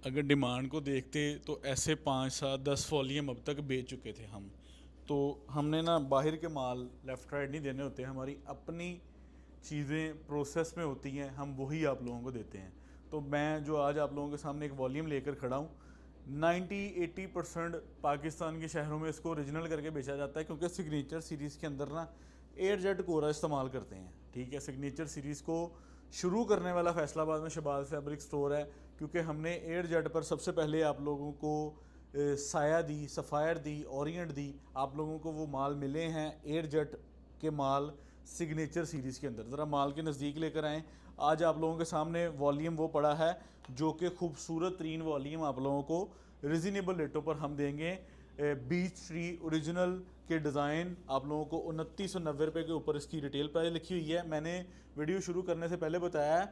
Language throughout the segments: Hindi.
अगर डिमांड को देखते तो ऐसे 5 7 10 वॉल्यूम अब तक बेच चुके थे हम। तो हमने ना बाहर के माल लेफ़्ट राइट नहीं देने होते, हमारी अपनी चीज़ें प्रोसेस में होती हैं, हम वही आप लोगों को देते हैं। तो मैं जो आज आप लोगों के सामने एक वॉल्यूम लेकर खड़ा हूँ, 90 80% पाकिस्तान के शहरों में इसको ओरिजिनल करके बेचा जाता है, क्योंकि सिग्नेचर सीरीज़ के अंदर ना एयर जेट कोरा इस्तेमाल करते हैं। ठीक है, सिग्नेचर सीरीज़ को शुरू करने वाला फैसलाबाद में शबाज फैब्रिक स्टोर है, क्योंकि हमने एयर जेट पर सबसे पहले आप लोगों को साया दी, सफ़ायर दी, ओरिएंट दी। आप लोगों को वो माल मिले हैं एयर जेट के माल सिग्नेचर सीरीज़ के अंदर। ज़रा माल के नज़दीक लेकर आएँ। आज आप लोगों के सामने वॉल्यूम वो पड़ा है जो कि खूबसूरत तरीन वॉल्यूम आप लोगों को रिजनेबल रेटों पर हम देंगे। बीच ट्री ओरिजिनल के डिज़ाइन आप लोगों को 2990 रुपये के ऊपर इसकी रिटेल प्राइस लिखी हुई है। मैंने वीडियो शुरू करने से पहले बताया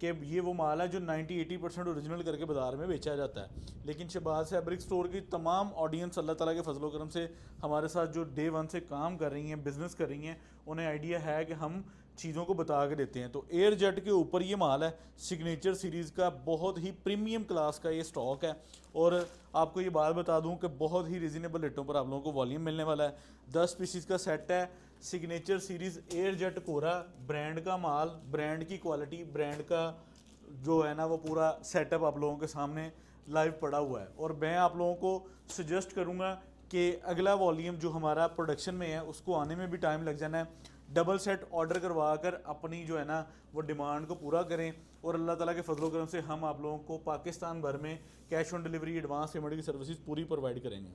कि ये वो माल है जो 90 80% ओरिजिनल करके बाज़ार में बेचा जाता है। लेकिन शहबाज फैब्रिक स्टोर की तमाम ऑडियंस अल्लाह ताला के फजलो करम से हमारे साथ जो डे वन से काम कर रही हैं, बिज़नेस कर रही हैं, उन्हें आइडिया है कि हम चीज़ों को बता के देते हैं। तो एयर जेट के ऊपर ये माल है, सिग्नेचर सीरीज़ का बहुत ही प्रीमियम क्लास का ये स्टॉक है। और आपको ये बात बता दूं कि बहुत ही रिजनेबल रेटों पर आप लोगों को वॉल्यूम मिलने वाला है। 10 पीसीस का सेट है, सिग्नेचर सीरीज़ एयर जेट कोरा, ब्रांड का माल, ब्रांड की क्वालिटी, ब्रांड का जो है ना वो पूरा सेटअप आप लोगों के सामने लाइव पड़ा हुआ है। और मैं आप लोगों को सजेस्ट करूंगा कि अगला वॉल्यूम जो हमारा प्रोडक्शन में है उसको आने में भी टाइम लग जाना है। डबल सेट ऑर्डर करवा कर अपनी जो है ना वो डिमांड को पूरा करें, और अल्लाह ताला के फजलो करम से हम आप लोगों को पाकिस्तान भर में cash on delivery, advance payment की सर्विसेज पूरी प्रोवाइड करेंगे।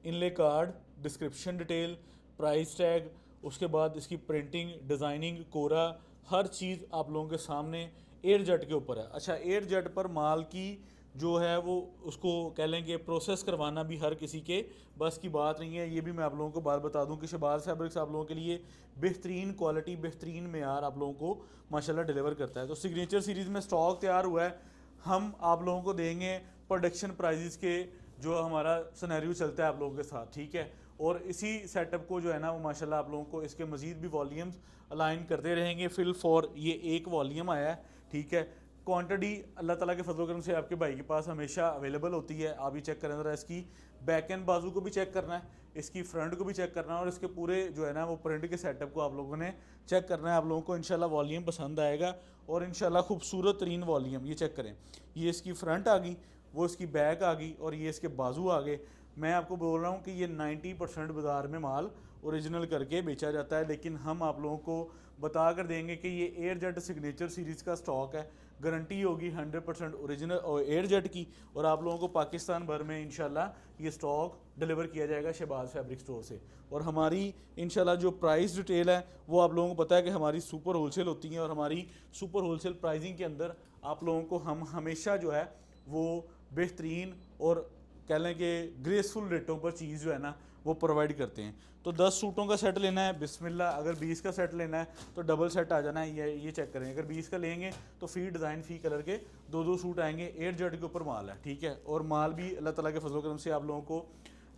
Inlay card, description detail, price tag, उसके बाद इसकी प्रिंटिंग, डिज़ाइनिंग, कोरा, हर चीज़ आप लोगों के सामने एयर जेट के ऊपर है। अच्छा, एयर जेट पर माल की जो है वो उसको कह लेंगे प्रोसेस करवाना भी हर किसी के बस की बात नहीं है। ये भी मैं आप लोगों को बात बता दूं कि शहबाज फैब्रिक्स आप लोगों के लिए बेहतरीन क्वालिटी, बेहतरीन मेयार आप लोगों को माशाल्लाह डिलीवर करता है। तो सिग्नेचर सीरीज़ में स्टॉक तैयार हुआ है, हम आप लोगों को देंगे प्रोडक्शन प्राइजेस के जो हमारा सिनेरियो चलता है आप लोगों के साथ। ठीक है, और इसी सेटअप को जो है ना वो माशाल्लाह आप लोगों को इसके मज़ीद भी वॉल्यूम्स अलाइन करते रहेंगे। फिल फॉर ये एक वॉल्यूम आया है। ठीक है, क्वांटिटी अल्लाह ताला के फजल करम से आपके भाई के पास हमेशा अवेलेबल होती है। आप ये चेक करें ज़रा, इसकी बैक एंड बाजू को भी चेक करना है, इसकी फ्रंट को भी चेक करना है, और इसके पूरे जो है ना वो प्रिंट के सेटअप को आप लोगों ने चेक करना है। आप लोगों को इंशाल्लाह वॉल्यूम पसंद आएगा, और इंशाल्लाह खूबसूरत तरीन वॉल्यूम। ये चेक करें, ये इसकी फ्रंट आ गई, वो इसकी बैक आ गई, और ये इसके बाजू आ गए। मैं आपको बोल रहा हूँ कि ये 90% बाज़ार में माल ओरिजिनल करके बेचा जाता है, लेकिन हम आप लोगों को बता कर देंगे कि ये एयर जेट सिग्नेचर सीरीज़ का स्टॉक है। गारंटी होगी 100% ओरिजिनल और एयर जेट की, और आप लोगों को पाकिस्तान भर में इंशाल्लाह ये स्टॉक डिलीवर किया जाएगा शहबाज फैब्रिक स्टोर से। और हमारी इंशाल्लाह जो प्राइस डिटेल है वो आप लोगों को पता है कि हमारी सुपर होलसेल होती है, और हमारी सुपर होलसेल प्राइसिंग के अंदर आप लोगों को हम हमेशा जो है वो बेहतरीन और कह लें कि ग्रेसफुल रेटों पर चीज़ जो है ना वो प्रोवाइड करते हैं। तो 10 सूटों का सेट लेना है बिस्मिल्लाह, अगर 20 का सेट लेना है तो डबल सेट आ जाना है। ये चेक करें, अगर 20 का लेंगे तो फ़ी डिज़ाइन फ़ी कलर के दो दो सूट आएंगे। एयर जेट के ऊपर माल है। ठीक है, और माल भी अल्लाह ताला के फजल करम से आप लोगों को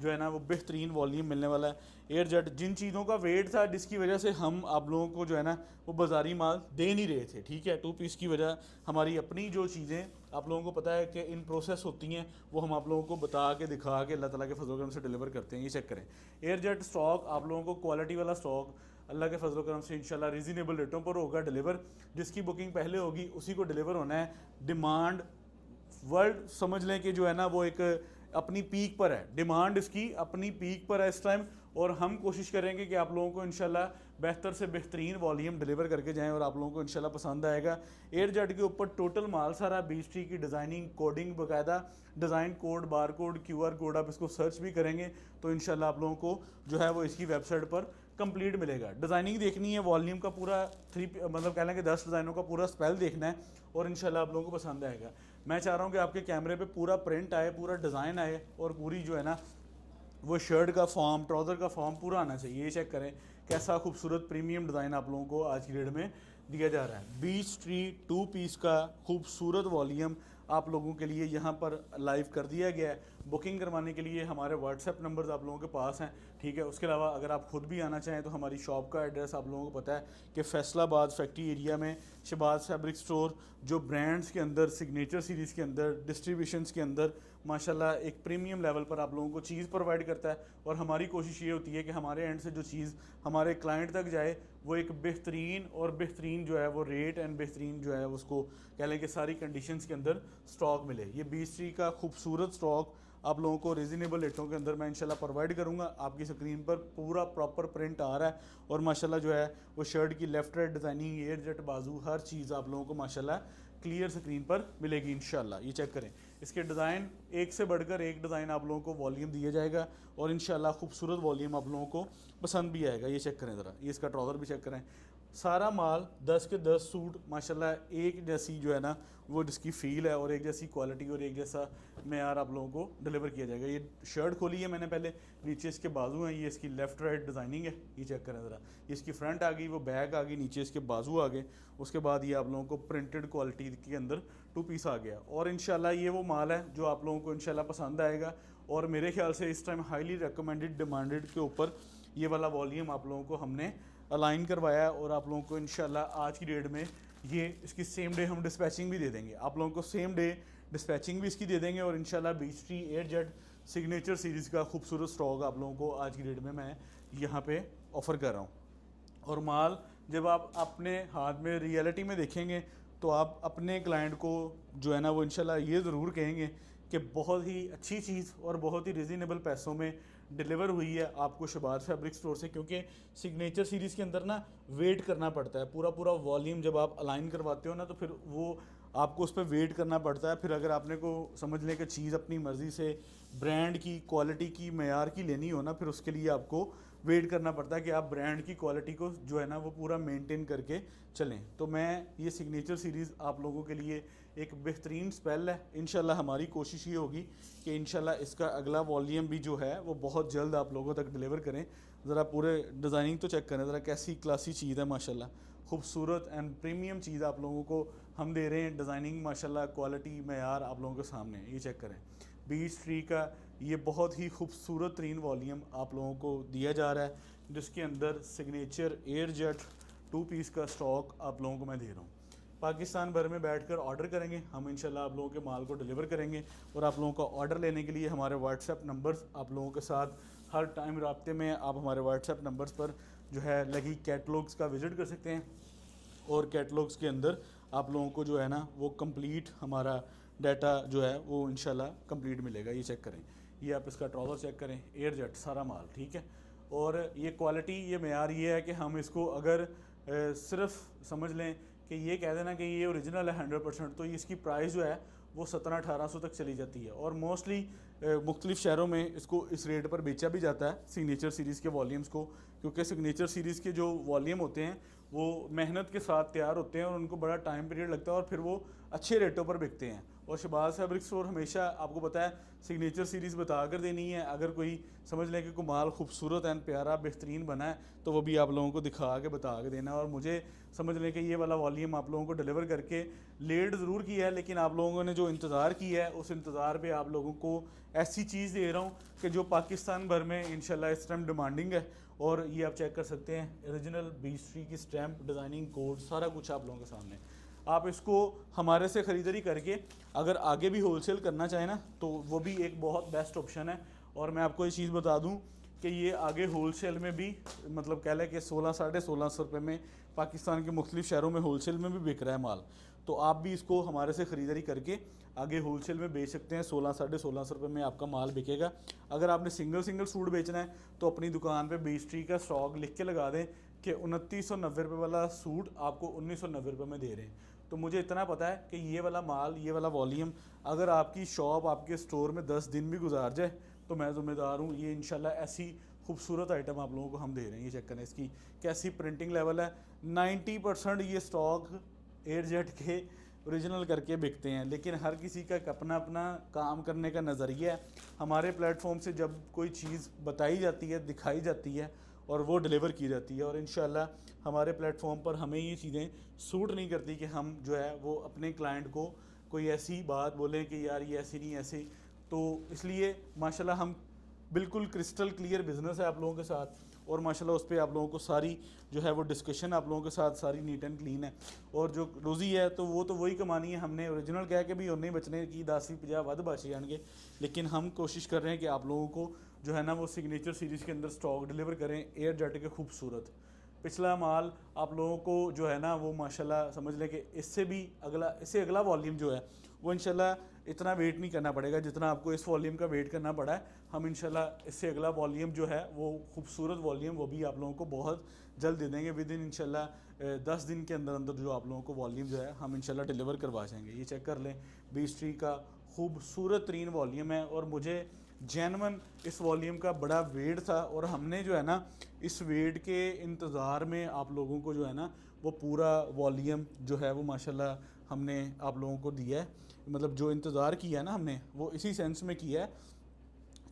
जो है ना वो बेहतरीन वॉल्यूम मिलने वाला है। एयर जेट जिन चीज़ों का वेट था जिसकी वजह से हम आप लोगों को जो है ना वो बाज़ारी माल दे नहीं रहे थे। ठीक है, 2 पीस की वजह हमारी अपनी जो चीज़ें आप लोगों को पता है कि इन प्रोसेस होती हैं वो हम आप लोगों को बता के दिखा के अल्लाह ताला के फजल करम से डिलीवर करते हैं। ये चेक करें, एयर जेट स्टॉक आप लोगों को क्वालिटी वाला स्टॉक अल्लाह के फजल करम से इंशाल्लाह रीज़नेबल रेटों पर होगा डिलीवर। जिसकी बुकिंग पहले होगी उसी को डिलीवर होना है। डिमांड वर्ल्ड समझ लें कि जो है ना वो एक अपनी पीक पर है, डिमांड इसकी अपनी पीक पर है इस टाइम, और हम कोशिश करेंगे कि आप लोगों को इंशाल्लाह बेहतर से बेहतरीन वॉल्यूम डिलीवर करके जाएं, और आप लोगों को इंशाल्लाह पसंद आएगा। एयर जेट के ऊपर टोटल माल सारा बीच ट्री की डिज़ाइनिंग, कोडिंग, बाकायदा design code, bar code, QR code, आप इसको सर्च भी करेंगे तो इंशाल्लाह आप लोगों को जो है वो इसकी वेबसाइट पर कंप्लीट मिलेगा। डिज़ाइनिंग देखनी है, वॉल्यूम का पूरा 3 मतलब कह लें कि 10 डिज़ाइनों का पूरा स्पेल देखना है, और इंशाल्लाह आप लोगों को पसंद आएगा। मैं चाह रहा हूँ कि आपके कैमरे पे पूरा प्रिंट आए, पूरा डिज़ाइन आए, और पूरी जो है ना वो शर्ट का फॉर्म, ट्राउज़र का फॉर्म पूरा आना चाहिए। ये चेक करें कैसा खूबसूरत प्रीमियम डिज़ाइन आप लोगों को आज की डेट में दिया जा रहा है। बीच ट्री 2 पीस का खूबसूरत वॉल्यूम आप लोगों के लिए यहाँ पर लाइव कर दिया गया है। बुकिंग करवाने के लिए हमारे व्हाट्सएप नंबर्स आप लोगों के पास हैं, ठीक है। उसके अलावा अगर आप खुद भी आना चाहें तो हमारी शॉप का एड्रेस आप लोगों को पता है कि फैसलाबाद फैक्ट्री एरिया में शहबाज फैब्रिक स्टोर, जो ब्रांड्स के अंदर, सिग्नेचर सीरीज़ के अंदर, डिस्ट्रीब्यूशंस के अंदर माशाल्लाह एक प्रीमियम लेवल पर आप लोगों को चीज़ प्रोवाइड करता है। और हमारी कोशिश ये होती है कि हमारे एंड से जो चीज़ हमारे क्लाइंट तक जाए वो एक बेहतरीन जो है वो रेट एंड बेहतरीन जो है उसको कह लें कि सारी कंडीशंस के अंदर स्टॉक मिले। ये बीच ट्री का खूबसूरत स्टॉक आप लोगों को रीज़नेबल रेटों के अंदर मैं इंशाल्लाह प्रोवाइड करूंगा। आपकी स्क्रीन पर पूरा प्रॉपर प्रिंट आ रहा है और माशाल्लाह जो है वो शर्ट की left right designing, air jet बाजू, हर चीज़ आप लोगों को माशाल्लाह क्लियर स्क्रीन पर मिलेगी इंशाल्लाह। ये चेक करें, इसके डिज़ाइन एक से बढ़कर एक डिज़ाइन आप लोगों को वॉल्यूम दिया जाएगा और इंशाल्लाह खूबसूरत वॉल्यूम आप लोगों को पसंद भी आएगा। ये चेक करें ज़रा, ये इसका ट्राउज़र भी चेक करें। सारा माल 10 के 10 सूट माशाल्लाह एक जैसी जो है ना वो जिसकी फ़ील है और एक जैसी क्वालिटी और एक जैसा मेयार आप लोगों को डिलीवर किया जाएगा। ये शर्ट खोली है मैंने पहले, नीचे इसके बाजू हैं, ये इसकी लेफ़्ट राइट डिज़ाइनिंग है। ये चेक करें ज़रा, ये इसकी फ्रंट आ गई, वो बैक आ गई, नीचे इसके बाजू आ गए। उसके बाद ये आप लोगों को प्रिंटेड क्वालिटी के अंदर 2 पीस आ गया। और इंशाल्लाह ये वो माल है जो आप लोगों को इंशाल्लाह पसंद आएगा। और मेरे ख्याल से इस टाइम हाईली रिकमेंडेड डिमांडेड के ऊपर ये वाला वॉल्यूम आप लोगों को हमने अलाइन करवाया है और आप लोगों को इंशाल्लाह आज की डेट में ये इसकी सेम डे हम डिस्पैचिंग भी दे देंगे। आप लोगों को सेम डे डिस्पैचिंग भी इसकी दे देंगे और इंशाल्लाह beech tree air jet signature series का खूबसूरत स्टॉक आप लोगों को आज की डेट में मैं यहाँ पे ऑफ़र कर रहा हूँ। और माल जब आप अपने हाथ में रियलिटी में देखेंगे तो आप अपने क्लाइंट को जो है ना वो इंशाल्लाह ये ज़रूर कहेंगे कि बहुत ही अच्छी चीज़ और बहुत ही रिजनेबल पैसों में डिलीवर हुई है आपको शहबाज फैब्रिक स्टोर से। क्योंकि सिग्नेचर सीरीज़ के अंदर ना वेट करना पड़ता है, पूरा वॉल्यूम जब आप अलाइन करवाते हो ना तो फिर वो आपको उस पर वेट करना पड़ता है। फिर अगर आपने को समझ लें कि चीज़ अपनी मर्ज़ी से ब्रांड की, क्वालिटी की, मेयार की लेनी हो ना, फिर उसके लिए आपको वेट करना पड़ता है कि आप ब्रांड की क्वालिटी को जो है ना वो पूरा मेंटेन करके चलें। तो मैं ये सिग्नेचर सीरीज़ आप लोगों के लिए एक बेहतरीन स्पेल है। इंशाल्लाह हमारी कोशिश ये होगी कि इंशाल्लाह इसका अगला वॉल्यूम भी जो है वो बहुत जल्द आप लोगों तक डिलीवर करें। ज़रा पूरे डिज़ाइनिंग तो चेक करें ज़रा, कैसी क्लासी चीज़ है माशाल्लाह, खूबसूरत एंड प्रीमियम चीज़ आप लोगों को हम दे रहे हैं। डिज़ाइनिंग माशाल्लाह, क्वालिटी, मेयार आप लोगों के सामने है। ये चेक करें, बीच ट्री का ये बहुत ही खूबसूरत तरीन वॉल्यूम आप लोगों को दिया जा रहा है, जिसके अंदर सिग्नेचर एयर जेट 2 पीस का स्टॉक आप लोगों को मैं दे रहा हूँ। पाकिस्तान भर में बैठकर ऑर्डर करेंगे हम, इंशाल्लाह आप लोगों के माल को डिलीवर करेंगे। और आप लोगों का ऑर्डर लेने के लिए हमारे व्हाट्सएप नंबर्स आप लोगों के साथ हर टाइम राब्ते में। आप हमारे व्हाट्सएप नंबर्स पर जो है लगी कैटलॉग्स का विज़िट कर सकते हैं और कैटलॉग्स के अंदर आप लोगों को जो है ना वो कंप्लीट हमारा डाटा जो है वो इंशाल्लाह कंप्लीट मिलेगा। ये चेक करें, ये आप इसका ट्राउज़र चेक करें, एयर जेट सारा माल, ठीक है। और ये क्वालिटी, ये मेयार ये है कि हम इसको अगर सिर्फ समझ लें कि ये कह देना कि ये ओरिजिनल है 100%, तो इसकी प्राइस जो है वो 1700-1800 तक चली जाती है। और मोस्टली मुख्तलिफ़ शहरों में इसको इस रेट पर बेचा भी जाता है सिग्नेचर सीरीज़ के वॉल्यूम्स को। क्योंकि सिग्नेचर सीरीज़ के जो वॉल्यूम होते हैं वो मेहनत के साथ तैयार होते हैं और उनको बड़ा टाइम पीरियड लगता है और फिर वो अच्छे रेटों पर बिकते हैं। और शहबाज फैब्रिक स्टोर हमेशा आपको पता है सिग्नेचर सीरीज़ बता कर देनी है। अगर कोई समझ लें कि कोई माल खूबसूरत एंड प्यारा बेहतरीन बना है तो वो भी आप लोगों को दिखा के बता के देना। और मुझे समझ लें कि ये वाला वॉल्यूम आप लोगों को डिलीवर करके लेट ज़रूर किया है, लेकिन आप लोगों ने जो इंतज़ार किया है उस इंतज़ार पे आप लोगों को ऐसी चीज़ दे रहा हूँ कि जो पाकिस्तान भर में इंशाल्लाह इस टाइम डिमांडिंग है। और ये आप चेक कर सकते हैं, ओरिजिनल बीच ट्री की स्टैम्प, डिज़ाइनिंग कोड, सारा कुछ आप लोगों के सामने। आप इसको हमारे से ख़रीदारी करके अगर आगे भी होलसेल करना चाहें ना तो वो भी एक बहुत बेस्ट ऑप्शन है। और मैं आपको ये चीज़ बता दूं कि ये आगे होलसेल में भी मतलब कह लें कि 1600-1650 रुपये में पाकिस्तान के मुख्तलिफ़ शहरों में होलसेल में भी बिक रहा है माल। तो आप भी इसको हमारे से ख़रीदारी करके आगे होलसेल में बेच सकते हैं। 1600-1650 रुपये में आपका माल बिकेगा। अगर आपने सिंगल सूट बेचना है तो अपनी दुकान पे बीच ट्री का स्टॉक लिख के लगा दें कि 2990 रुपये वाला सूट आपको 1990 रुपये में दे रहे हैं। तो मुझे इतना पता है कि ये वाला माल, ये वाला वॉल्यूम अगर आपकी शॉप, आपके स्टोर में 10 दिन भी गुजार जाए तो मैं ज़िम्मेदार हूँ। ये इंशाल्लाह ऐसी खूबसूरत आइटम आप लोगों को हम दे रहे हैं। ये चेक करें, इसकी कैसी प्रिंटिंग लेवल है। 90% ये स्टॉक एयर जेट के ओरिजिनल करके बिकते हैं, लेकिन हर किसी का अपना अपना काम करने का नज़रिया है। हमारे प्लेटफॉर्म से जब कोई चीज़ बताई जाती है, दिखाई जाती है और वो डिलीवर की जाती है। और इंशाल्लाह हमारे प्लेटफॉर्म पर हमें ये चीज़ें सूट नहीं करती कि हम जो है वो अपने क्लाइंट को कोई ऐसी बात बोलें कि यार ये ऐसी नहीं ऐसी। तो इसलिए माशाल्लाह हम बिल्कुल क्रिस्टल क्लियर बिज़नेस है आप लोगों के साथ, और माशाल्लाह उस पर आप लोगों को सारी जो है वो डिस्कशन आप लोगों के साथ सारी नीट एंड क्लीन है। और जो रोज़ी है तो वो तो वही कमानी है, हमने ओरिजिनल कह के भी और नहीं बचने की 10-50 वध बच जाएंगे। लेकिन हम कोशिश कर रहे हैं कि आप लोगों को जो है ना वो सिग्नेचर सीरीज़ के अंदर स्टॉक डिलीवर करें एयर जेट के खूबसूरत। पिछला माल आप लोगों को जो है ना वो माशाल्लाह समझ लें कि इससे अगला वॉल्यूम जो है वो इंशाल्लाह इतना वेट नहीं करना पड़ेगा जितना आपको इस वॉल्यूम का वेट करना पड़ा है। हम इंशाल्लाह इससे अगला वॉल्यूम जो है वो खूबसूरत वॉल्यूम वो भी आप लोगों को बहुत जल्द दे देंगे। विद इन इंशाल्लाह 10 दिन के अंदर अंदर जो आप लोगों को वॉल्यूम जो है हम इंशाल्लाह डिलीवर करवा जाएंगे। ये चेक कर लें, बीच ट्री का खूबसूरत तरीन वॉल्यूम है, और मुझे जेनवन इस वॉल्यूम का बड़ा वेट था, और हमने जो है ना इस वेट के इंतज़ार में आप लोगों को जो है ना वो पूरा वॉल्यूम जो है वो माशाल्लाह हमने आप लोगों को दिया है। मतलब जो इंतज़ार किया है ना हमने वो इसी सेंस में किया है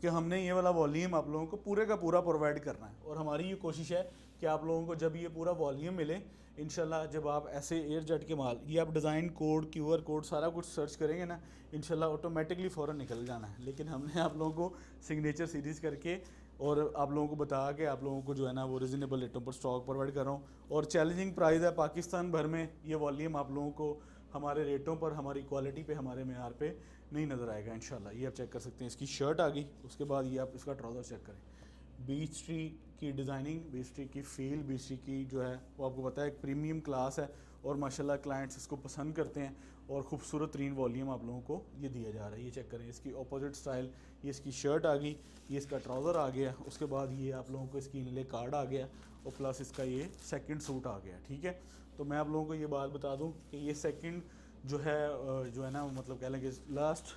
कि हमने ये वाला वॉल्यूम आप लोगों को पूरे का पूरा प्रोवाइड करना है। और हमारी ये कोशिश है कि आप लोगों को जब ये पूरा वॉल्यूम मिले इंशाल्लाह, जब आप ऐसे एयर जेट के माल ये आप डिज़ाइन कोड QR कोड सारा कुछ सर्च करेंगे ना इंशाल्लाह ऑटोमेटिकली फ़ौरन निकल जाना है। लेकिन हमने आप लोगों को सिग्नेचर सीरीज़ करके और आप लोगों को बता के आप लोगों को जो है ना वो रिजनेबल रेटों पर स्टॉक प्रोवाइड कर रहा हूँ, और चैलेंजिंग प्राइस है पाकिस्तान भर में। ये वॉल्यूम आप लोगों को हमारे रेटों पर, हमारी क्वालिटी पे, हमारे मेयार पे नहीं नज़र आएगा इंशाल्लाह। ये आप चेक कर सकते हैं, इसकी शर्ट आ गई, उसके बाद ये आप इसका ट्राउज़र चेक करें। बीच ट्री की डिज़ाइनिंग, बीच ट्री की फील, बीच ट्री की जो है वो आपको पता है एक प्रीमियम क्लास है, और माशाल्लाह क्लाइंट्स इसको पसंद करते हैं, और ख़ूबसूरत तरीन वॉल्यूम आप लोगों को ये दिया जा रहा है। ये चेक करें, इसकी अपोजिट स्टाइल, ये इसकी शर्ट आ गई, ये इसका ट्राउज़र आ गया, उसके बाद ये आप लोगों को इसकी इनले कार्ड आ गया, और प्लस इसका ये सेकंड सूट आ गया। ठीक है, तो मैं आप लोगों को ये बात बता दूं कि ये सेकंड जो है ना मतलब कह लें कि लास्ट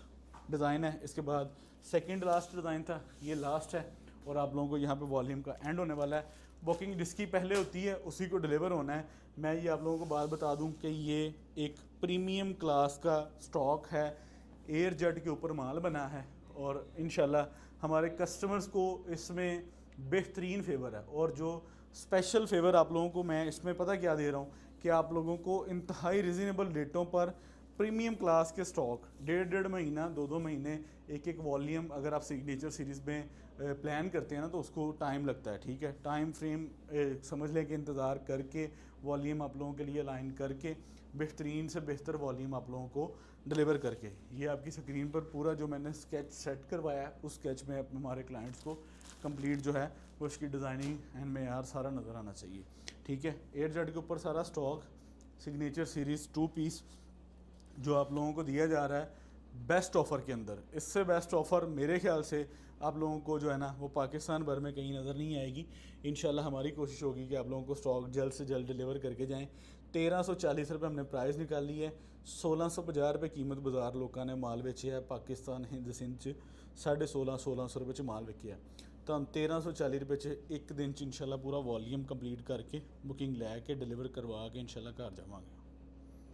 डिज़ाइन है। इसके बाद सेकंड लास्ट डिज़ाइन था, ये लास्ट है, और आप लोगों को यहाँ पे वॉल्यूम का एंड होने वाला है। बुकिंग जिसकी पहले होती है उसी को डिलीवर होना है। मैं ये आप लोगों को बात बता दूं कि ये एक प्रीमियम क्लास का स्टॉक है, एयर जेट के ऊपर माल बना है, और इंशाल्लाह हमारे कस्टमर्स को इसमें बेहतरीन फेवर है। और जो स्पेशल फेवर आप लोगों को मैं इसमें पता क्या दे रहा हूँ कि आप लोगों को इंतहाई रिजनेबल रेटों पर प्रीमियम क्लास के स्टॉक 1.5 महीना 2 महीने एक वॉल्यूम अगर आप सिग्नेचर सीरीज़ में प्लान करते हैं ना तो उसको टाइम लगता है। ठीक है, टाइम फ्रेम समझ लें कि इंतज़ार करके वॉल्यूम आप लोगों के लिए अलाइन करके बेहतरीन से बेहतर वॉल्यूम आप लोगों को डिलीवर करके, ये आपकी स्क्रीन पर पूरा जो मैंने स्केच सेट करवाया है उस स्केच में हमारे क्लाइंट्स को कंप्लीट जो है वो उसकी डिज़ाइनिंग एंड मेयार सारा नज़र आना चाहिए। ठीक है, एयर जेट के ऊपर सारा स्टॉक सिग्नेचर सीरीज़ 2 पीस जो आप लोगों को दिया जा रहा है बेस्ट ऑफ़र के अंदर। इससे बेस्ट ऑफ़र मेरे ख्याल से आप लोगों को जो है ना वो पाकिस्तान भर में कहीं नज़र नहीं आएगी। इंशाल्लाह हमारी कोशिश होगी कि आप लोगों को स्टॉक जल्द से जल्द डिलीवर करके जाएं। 1340 रुपये हमने प्राइस निकाली है, 1650 रुपये कीमत बाज़ार लोगों ने माल बेचे है। पाकिस्तान हिंद सिंध 1650 रुपये माल बेचे है, तो हम 1340 रुपये च एक दिन इंशाल्लाह पूरा वॉल्यूम कंप्लीट करके बुकिंग लैके डिलीवर करवा के इंशाल्लाह घर जावांगे।